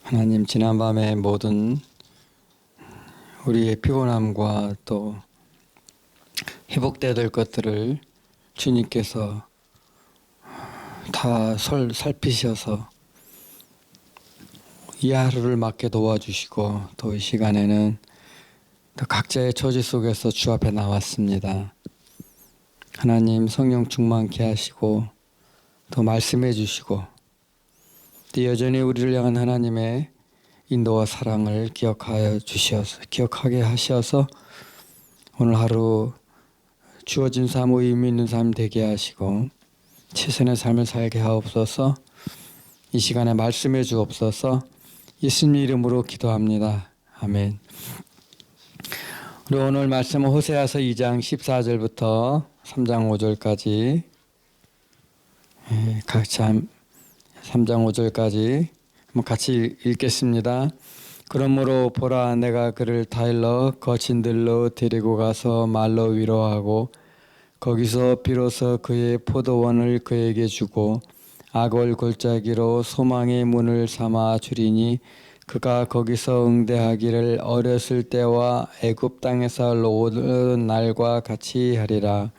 하나님, 지난밤에 모든 우리의 피곤함과 또 회복돼야 될 것들을 주님께서 다 살피셔서 이 하루를 맞게 도와주시고, 또 이 시간에는 또 각자의 처지 속에서 주 앞에 나왔습니다. 하나님, 성령 충만케 하시고 또 말씀해 주시고, 또 여전히 우리를 향한 하나님의 인도와 사랑을 기억하게 하셔서 오늘 하루 주어진 삶, 의미 있는 삶 되게 하시고 최선의 삶을 살게 하옵소서. 이 시간에 말씀해 주옵소서. 예수님 이름으로 기도합니다. 아멘. 우리 오늘 말씀은 호세아서 2장 14절부터 3장 5절까지 같이 3장 5절까지 같이 읽겠습니다. 그러므로 보라, 내가 그를 타일러 거친 들로 데리고 가서 말로 위로하고 거기서 비로소 그의 포도원을 그에게 주고 악을 골짜기로 소망의 문을 삼아 주리니 그가 거기서 응대하기를 어렸을 때와 애굽 땅에서 노는 날과 같이 하리라.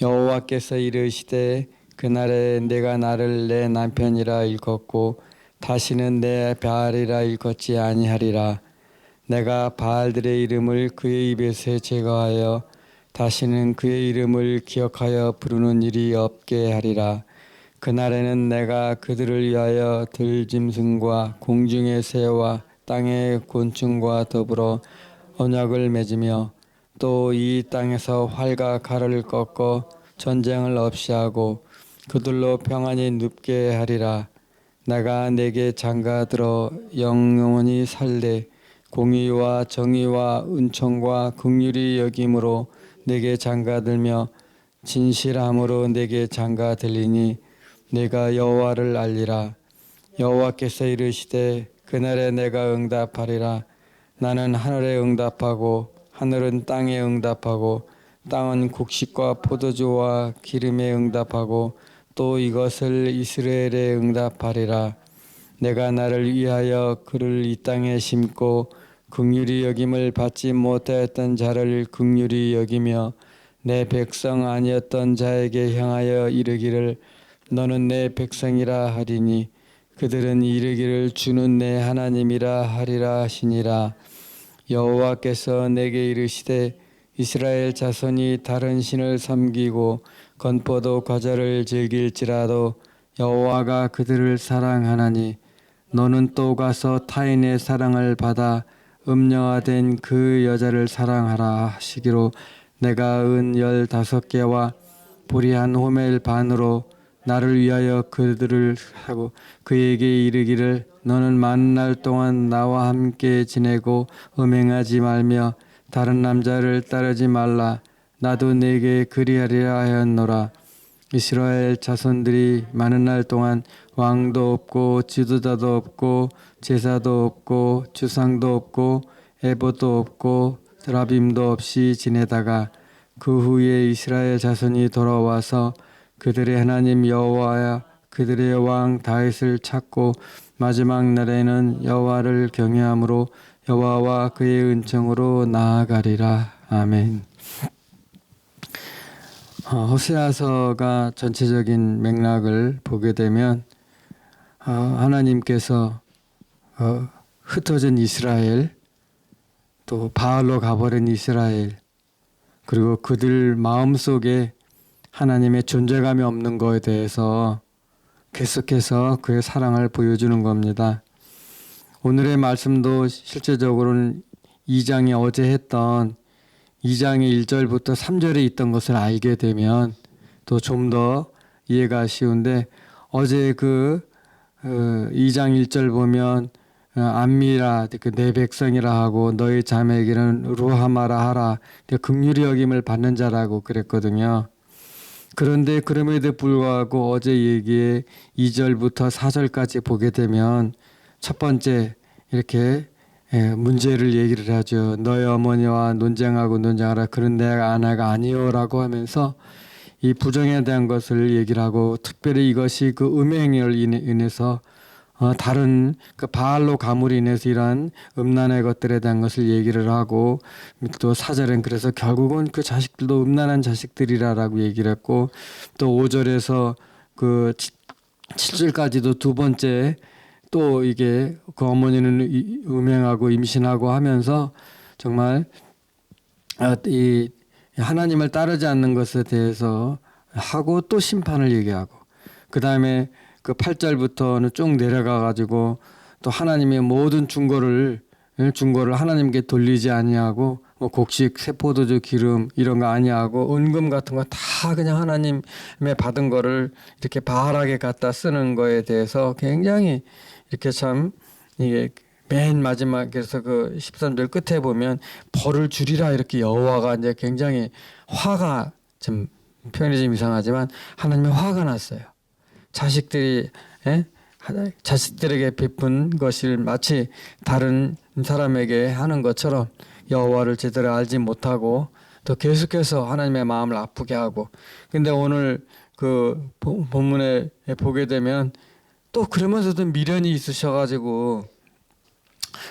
여호와께서 이르시되 그날에 내가 나를 내 남편이라 일컫고 다시는 내 바알이라 일컫지 아니하리라. 내가 바알들의 이름을 그의 입에서 제거하여 다시는 그의 이름을 기억하여 부르는 일이 없게 하리라. 그날에는 내가 그들을 위하여 들짐승과 공중의 새와 땅의 곤충과 더불어 언약을 맺으며 또 이 땅에서 활과 칼을 꺾어 전쟁을 없이 하고 그들로 평안히 눕게 하리라. 내가 내게 장가들어 영원히 살되 공의와 정의와 은총과 긍휼이 여김으로 내게 장가들며 진실함으로 내게 장가들리니 내가 여호와를 알리라. 여호와께서 이르시되 그날에 내가 응답하리라. 나는 하늘에 응답하고 하늘은 땅에 응답하고 땅은 곡식과 포도주와 기름에 응답하고 또 이것을 이스라엘에 응답하리라. 내가 나를 위하여 그를 이 땅에 심고 긍휼히 여김을 받지 못하였던 자를 긍휼히 여기며 내 백성 아니었던 자에게 향하여 이르기를 너는 내 백성이라 하리니 그들은 이르기를 주는 내 하나님이라 하리라 하시니라. 여호와께서 내게 이르시되 이스라엘 자손이 다른 신을 섬기고 건포도 과자를 즐길지라도 여호와가 그들을 사랑하나니 너는 또 가서 타인의 사랑을 받아 음녀화된 그 여자를 사랑하라 하시기로 내가 은 15개와 보리 한 호멜 반으로 나를 위하여 그들을 하고 그에게 이르기를 너는 많은 날 동안 나와 함께 지내고 음행하지 말며 다른 남자를 따르지 말라. 나도 내게 그리하리라 하였노라. 이스라엘 자손들이 많은 날 동안 왕도 없고 지도자도 없고 제사도 없고 주상도 없고 에봇도 없고 드라빔도 없이 지내다가 그 후에 이스라엘 자손이 돌아와서 그들의 하나님 여호와야 그들의 왕 다윗을 찾고 마지막 날에는 여호와를 경외함으로 여호와와 그의 은총으로 나아가리라. 아멘. 호세아서가 전체적인 맥락을 보게 되면 하나님께서 흩어진 이스라엘, 또 바알로 가버린 이스라엘, 그리고 그들 마음속에 하나님의 존재감이 없는 것에 대해서 계속해서 그의 사랑을 보여주는 겁니다. 오늘의 말씀도 실제적으로는 2장에 어제 했던 2장의 1절부터 3절에 있던 것을 알게 되면 또 좀 더 이해가 쉬운데, 어제 그 2장 1절 보면 안미라 내 백성이라 하고 너희 자매에게는 루하마라 하라, 긍휼히 여김을 받는 자라고 그랬거든요. 그런데 그럼에도 불구하고 어제 얘기에 2절부터 4절까지 보게 되면 첫 번째 이렇게 문제를 얘기를 하죠. 너희 어머니와 논쟁하라. 그런 내 아내가 아니요라고 하면서 이 부정에 대한 것을 얘기를 하고, 특별히 이것이 그 음행을 인해서 다른 그 바알로 가물이 인해서 이러한 음란의 것들에 대한 것을 얘기를 하고, 또 4절엔 그래서 결국은 그 자식들도 음란한 자식들이라라고 얘기를 했고, 또 5절에서 그 7절까지도 두 번째 또 이게 그 어머니는 음행하고 임신하고 하면서 정말 이 하나님을 따르지 않는 것에 대해서 하고 또 심판을 얘기하고, 그 다음에 그 8절부터는 쭉 내려가 가지고 또 하나님의 모든 중고를 하나님께 돌리지 아니하고, 뭐 곡식, 세포도주, 기름 이런 거 아니하고 은금 같은 거 다 그냥 하나님의 받은 거를 이렇게 바알하게 갖다 쓰는 거에 대해서 굉장히 이렇게 참 이게 맨 마지막에서 그 13절 끝에 보면 벌을 주리라 이렇게 여호와가 이제 굉장히 화가, 좀 표현이 좀 이상하지만 하나님의 화가 났어요. 자식들에게 베푼 것을 마치 다른 사람에게 하는 것처럼 여호와를 제대로 알지 못하고 또 계속해서 하나님의 마음을 아프게 하고. 근데 오늘 그 본문에 보게 되면 또 그러면서도 미련이 있으셔가지고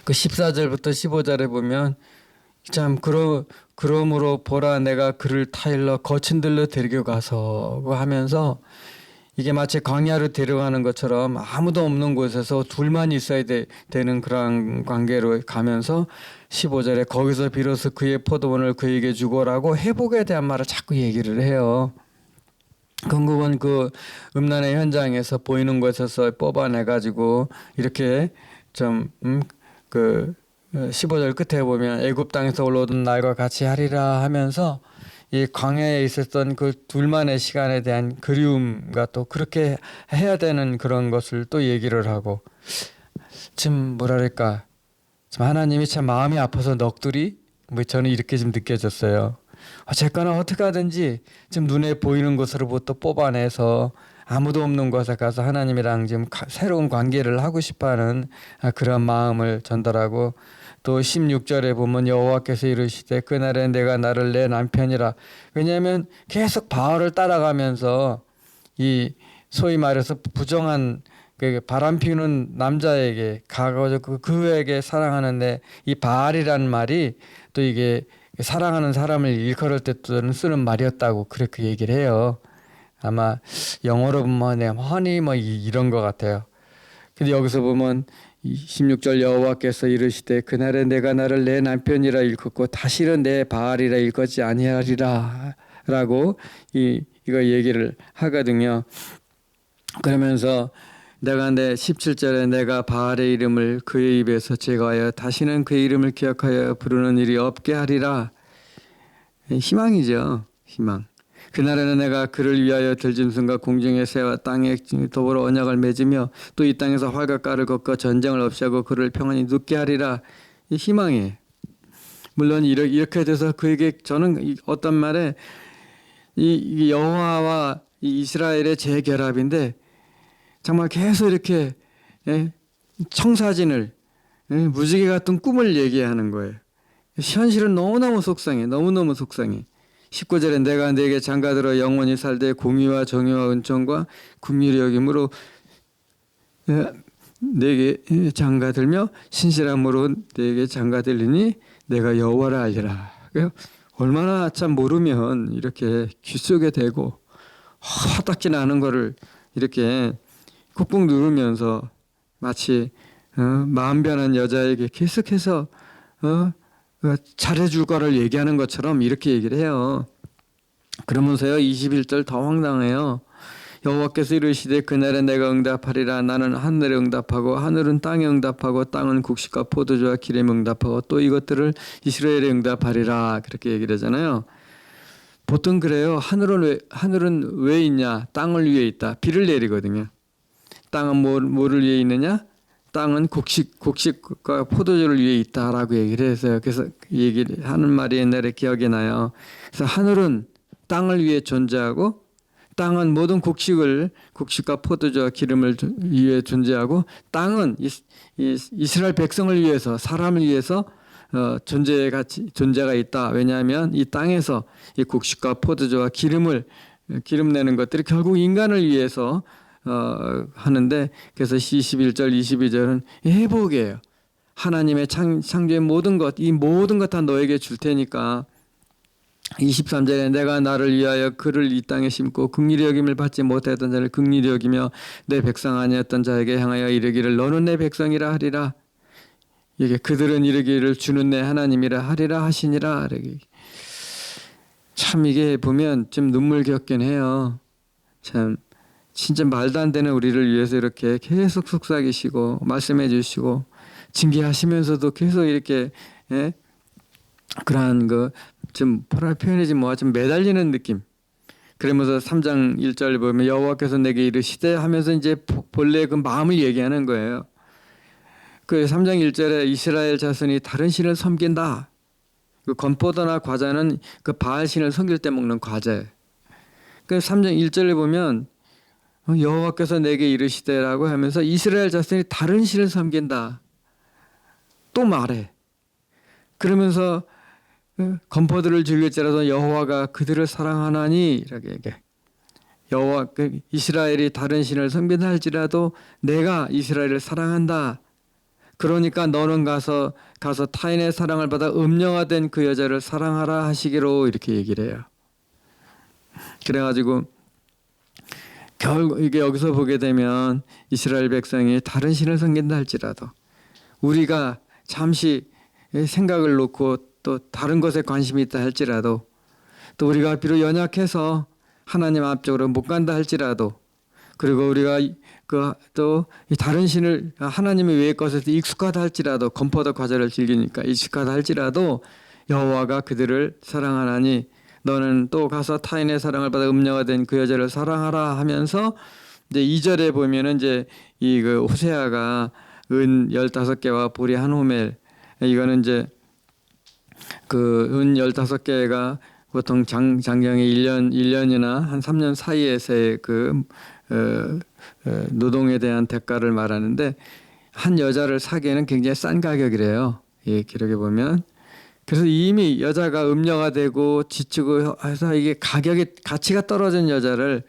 그 14절부터 15절에 보면 참 그러므로 보라 내가 그를 타일러 거친 들로 데리고 가서 하면서 이게 마치 광야로 데려가는 것처럼 아무도 없는 곳에서 둘만 있어야 되는 그런 관계로 가면서 15절에 거기서 비로소 그의 포도원을 그에게 주고라고 회복에 대한 말을 자꾸 얘기를 해요. 결국은 그 음란의 현장에서 보이는 곳에서 뽑아내가지고 이렇게 그 15절 끝에 보면 애굽 땅에서 올라오던 날과 같이 하리라 하면서 이 광야에 있었던 그 둘만의 시간에 대한 그리움과 또 그렇게 해야 되는 그런 것을 또 얘기를 하고, 좀 뭐랄까 참 하나님이 참 마음이 아파서 넋두리, 뭐 저는 이렇게 좀 느껴졌어요. 어쨌거나 어떻게 하든지 좀 눈에 보이는 것으로부터 뽑아내서 아무도 없는 곳에 가서 하나님이랑 좀 새로운 관계를 하고 싶어하는 그런 마음을 전달하고, 또 16절에 보면 여호와께서 이르시되 그날에 내가 나를 내 남편이라. 왜냐하면 계속 바알을 따라가면서 이 소위 말해서 부정한 그 바람 피우는 남자에게 가가지고 그에게 사랑하는데, 이 바알이라는 말이 또 이게 사랑하는 사람을 일컬을 때 쓰는 말이었다고 그렇게 얘기를 해요. 아마 영어로 보면 honey 뭐 이런 것 같아요. 근데 여기서 보면 16절 여호와께서 이르시되 그날에 내가 나를 내 남편이라 일컫고 다시는 내 바알이라 일컫지 아니하리라 라고 이거 얘기를 하거든요. 그러면서 내가 내 17절에 내가 바알의 이름을 그의 입에서 제거하여 다시는 그의 이름을 기억하여 부르는 일이 없게 하리라. 희망이죠. 희망. 그날에는 내가 그를 위하여 들짐승과 공중의 새와 땅에 더불어 언약을 맺으며 또 이 땅에서 활과 깔을 걷고 전쟁을 없이 하고 그를 평안히 눕게 하리라. 이 희망이에요. 물론 이렇게 돼서 그에게 저는 어떤 말에 이 여호와와 이 이스라엘의 재결합인데 정말 계속 이렇게 청사진을 무지개 같은 꿈을 얘기하는 거예요. 현실은 너무너무 속상해. 너무너무 속상해. 19절에 내가 네게 장가들어 영원히 살되 공의와 정의와 은총과 긍휼히 여김으로 네게 장가들며 신실함으로 네게 장가들리니 내가 여호와라 알리라. 얼마나 참 모르면 이렇게 귀 속에 대고 화딱지 나는 거를 이렇게 꾹꾹 누르면서 마치 마음 변한 여자에게 계속해서 잘해줄 거를 얘기하는 것처럼 이렇게 얘기를 해요. 그러면서요 21절 더 황당해요. 여호와께서 이르시되 그날에 내가 응답하리라. 나는 하늘에 응답하고 하늘은 땅에 응답하고 땅은 곡식과 포도주와 기름에 응답하고 또 이것들을 이스라엘에 응답하리라. 그렇게 얘기를 하잖아요. 보통 그래요. 하늘은 왜 있냐? 땅을 위해 있다. 비를 내리거든요. 땅은 뭐를 위해 있느냐? 땅은 곡식과 포도주를 위해 있다라고 얘기를 해서요. 그래서 얘기를 하는 말이 옛날에 기억이 나요. 그래서 하늘은 땅을 위해 존재하고 땅은 모든 곡식과 포도주와 기름을 위해 존재하고 땅은 이스라엘 백성을 위해서 사람을 위해서 존재가 있다. 왜냐하면 이 땅에서 이 곡식과 포도주와 기름 내는 것들이 결국 인간을 위해서 하는데, 그래서 21절 22절은 회복이에요. 하나님의 창조의 모든 것, 이 모든 것 다 너에게 줄 테니까. 23절에 내가 나를 위하여 그를 이 땅에 심고 긍휼히 여김을 받지 못했던 자를 긍휼히 여기며 내 백성 아니었던 자에게 향하여 이르기를 너는 내 백성이라 하리라. 이게 그들은 이르기를 주는 내 하나님이라 하리라 하시니라. 참 이게 보면 좀 눈물겹긴 해요. 참 진짜 말도 안 되는 우리를 위해서 이렇게 계속 속삭이시고 말씀해 주시고 징계하시면서도 계속 이렇게 그러한 좀 뭐라 표현이지 좀 매달리는 느낌. 그러면서 3장 1절 보면 여호와께서 내게 이르시되 하면서 이제 본래 그 마음을 얘기하는 거예요. 그 3장 1절에 이스라엘 자손이 다른 신을 섬긴다. 그 건포도나 과자는 그 바알 신을 섬길 때 먹는 과자예요. 그 3장 1절에 보면 여호와께서 내게 이르시되라고 하면서 이스라엘 자손이 다른 신을 섬긴다. 또 말해. 그러면서 건포도를 즐길지라도 여호와가 그들을 사랑하나니 이렇게 얘기해. 여호와 이스라엘이 다른 신을 섬긴다 할지라도 내가 이스라엘을 사랑한다. 그러니까 너는 가서 타인의 사랑을 받아 음령화된 그 여자를 사랑하라 하시기로 이렇게 얘기를 해요. 그래가지고 결국 이게 여기서 보게 되면 이스라엘 백성이 다른 신을 섬긴다 할지라도 우리가 잠시 생각을 놓고 또 다른 것에 관심이 있다 할지라도 또 우리가 비록 연약해서 하나님 앞쪽으로 못 간다 할지라도 그리고 우리가 또 다른 신을 하나님의 외의 것에서 익숙하다 할지라도 건포도 과자를 즐기니까 익숙하다 할지라도 여호와가 그들을 사랑하나니 너는 또 가서 타인의 사랑을 받아 음녀가 된 그 여자를 사랑하라 하면서 이제 2절에 보면은 이제 이 호세아가 은 15개와 보리 한 호멜 이거는 이제 은 15개가 보통 장경의 1년이나 한 3년 사이에서의 노동에 대한 대가를 말하는데 한 여자를 사기에는 굉장히 싼 가격이래요. 이 기록에 보면. 그래서 이미 여자가 음녀가 되고 지치고 해서 이게 가치가 떨어진 여자를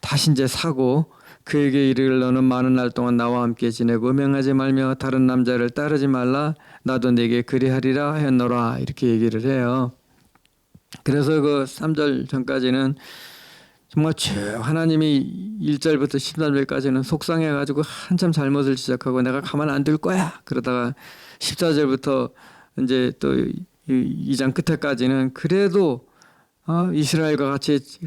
다시 이제 사고 그에게 이르기를 너는 많은 날 동안 나와 함께 지내고 음행하지 말며 다른 남자를 따르지 말라 나도 네게 그리하리라 하였노라 이렇게 얘기를 해요. 그래서 3절 전까지는 정말 하나님이 1절부터 13절까지는 속상해가지고 한참 잘못을 지적하고 내가 가만 안 둘 거야 그러다가 14절부터 이제 또 2장 끝에까지는 그래도 이스라엘과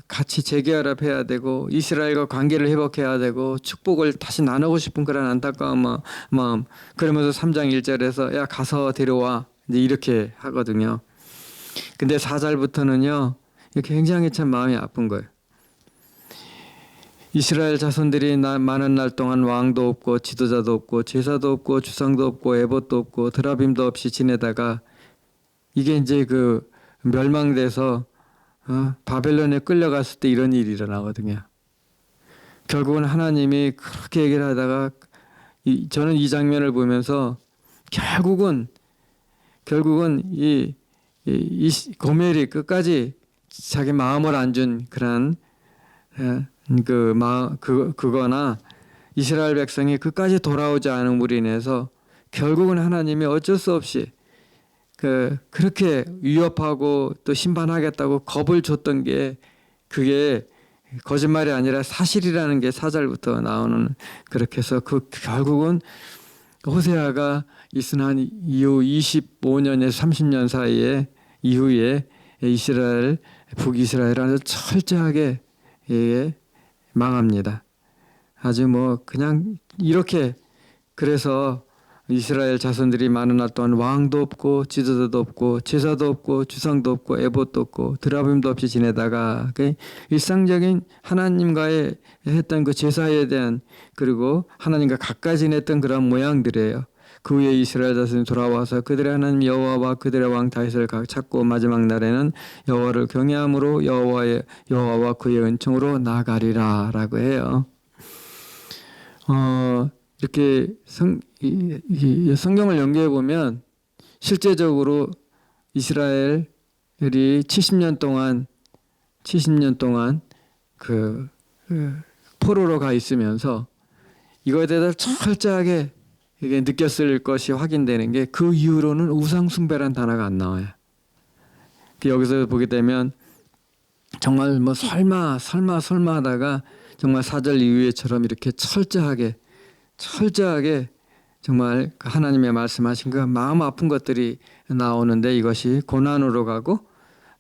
같이 재개화합해야 되고 이스라엘과 관계를 회복해야 되고 축복을 다시 나누고 싶은 그런 안타까운 마음 그러면서 3장 1절에서 야 가서 데려와 이제 이렇게 하거든요. 근데 4절부터는요 굉장히 참 마음이 아픈 거예요. 이스라엘 자손들이 많은 날 동안 왕도 없고 지도자도 없고 제사도 없고 주상도 없고 에봇도 없고 드라빔도 없이 지내다가 이게 이제 멸망돼서 바벨론에 끌려갔을 때 이런 일이 일어나거든요. 결국은 하나님이 그렇게 얘기를 하다가 저는 이 장면을 보면서 결국은 이 고멜이 끝까지 자기 마음을 안 준 그런 그거나 이스라엘 백성이 끝까지 돌아오지 않음으로 인해서 결국은 하나님이 어쩔 수 없이 그렇게 위협하고 또 심판하겠다고 겁을 줬던 게 그게 거짓말이 아니라 사실이라는 게 4절부터 나오는 그렇게 해서 결국은 호세아가 이스나한 이후 25년에서 30년 사이에 이후에 북이스라엘은 철저하게 망합니다. 아주 그냥 이렇게 그래서 이스라엘 자손들이 많은 날 동안 왕도 없고 지도자도 없고 제사도 없고 주상도 없고 에봇도 없고 드라빔도 없이 지내다가 일상적인 하나님과의 했던 그 제사에 대한 그리고 하나님과 가까이 지냈던 그런 모양들이에요. 그 후에 이스라엘 자손이 돌아와서 그들의 하나님 여호와와 그들의 왕 다윗을 찾고 마지막 날에는 여호와를 경외함으로 여호와와 그의 은총으로 나아가리라라고 해요. 이렇게 성경을 연구해 보면 실제적으로 이스라엘이 70년 동안 포로로 가 있으면서 이거에 대해서 철저하게 이게 느꼈을 것이 확인되는 게 그 이후로는 우상 숭배란 단어가 안 나와요. 여기서 보게 되면 정말 뭐 설마 하다가 정말 4절 이후에처럼 이렇게 철저하게 정말 하나님의 말씀하신 그 마음 아픈 것들이 나오는데 이것이 고난으로 가고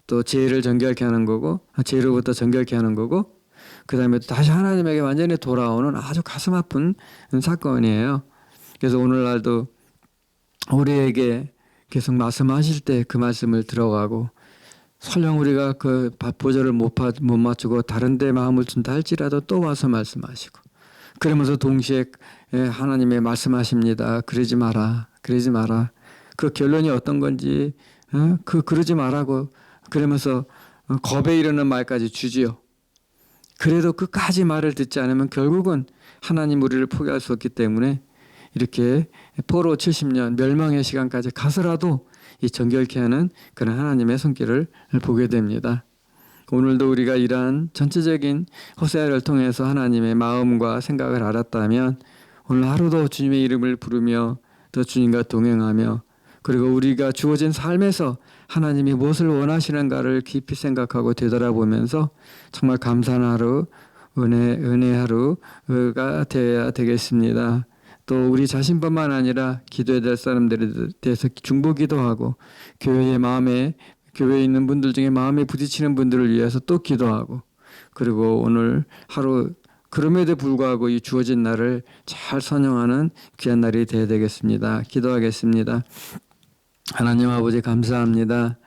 또 죄를 정결케 하는 거고 죄로부터 정결케 하는 거고 그 다음에 다시 하나님에게 완전히 돌아오는 아주 가슴 아픈 사건이에요. 그래서 오늘날도 우리에게 계속 말씀하실 때 그 말씀을 들어가고 설령 우리가 그 보절을 못 맞추고 다른 데 마음을 준다 할지라도 또 와서 말씀하시고 그러면서 동시에 하나님의 말씀하십니다. 그러지 마라. 그 결론이 어떤 건지 그러지 말라고 그러면서 겁에 이르는 말까지 주지요. 그래도 끝까지 말을 듣지 않으면 결국은 하나님 우리를 포기할 수 없기 때문에 이렇게 포로 70년 멸망의 시간까지 가서라도 이 정결케 하는 그런 하나님의 손길을 보게 됩니다. 오늘도 우리가 이러한 전체적인 호세아를 통해서 하나님의 마음과 생각을 알았다면 오늘 하루도 주님의 이름을 부르며 또 주님과 동행하며 그리고 우리가 주어진 삶에서 하나님이 무엇을 원하시는가를 깊이 생각하고 되돌아보면서 정말 감사한 하루, 은혜 하루가 되어야 되겠습니다. 또 우리 자신뿐만 아니라 기도해야 될 사람들에 대해서 중보기도 하고 교회에 있는 분들 중에 마음에 부딪히는 분들을 위해서 또 기도하고 그리고 오늘 하루 그럼에도 불구하고 이 주어진 날을 잘 선용하는 귀한 날이 되어야 되겠습니다. 기도하겠습니다. 하나님 아버지 감사합니다.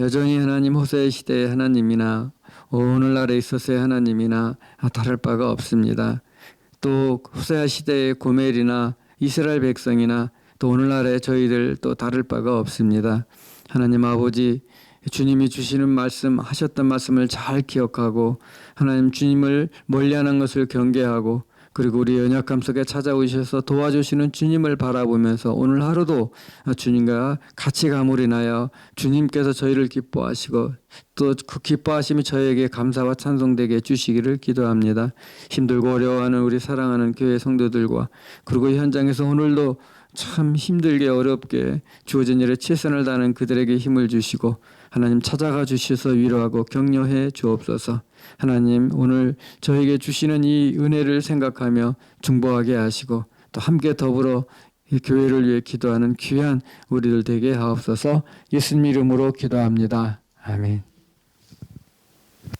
여전히 하나님 호세의 시대의 하나님이나 오늘날에 있어서의 하나님이나 다를 바가 없습니다. 또 호세아 시대의 고멜이나 이스라엘 백성이나 또 오늘날의 저희들 또 다를 바가 없습니다. 하나님 아버지 주님이 주시는 말씀 하셨던 말씀을 잘 기억하고 하나님 주님을 멀리하는 것을 경계하고 그리고 우리 연약함 속에 찾아오셔서 도와주시는 주님을 바라보면서 오늘 하루도 주님과 같이 감으로 인하여 주님께서 저희를 기뻐하시고 또 그 기뻐하심이 저에게 감사와 찬송되게 해주시기를 기도합니다. 힘들고 어려워하는 우리 사랑하는 교회 성도들과 그리고 이 현장에서 오늘도 참 힘들게 어렵게 주어진 일에 최선을 다하는 그들에게 힘을 주시고 하나님 찾아가 주셔서 위로하고 격려해 주옵소서. 하나님 오늘 저에게 주시는 이 은혜를 생각하며 중보하게 하시고 또 함께 더불어 이 교회를 위해 기도하는 귀한 우리들 되게 하옵소서. 예수님 이름으로 기도합니다. 아멘.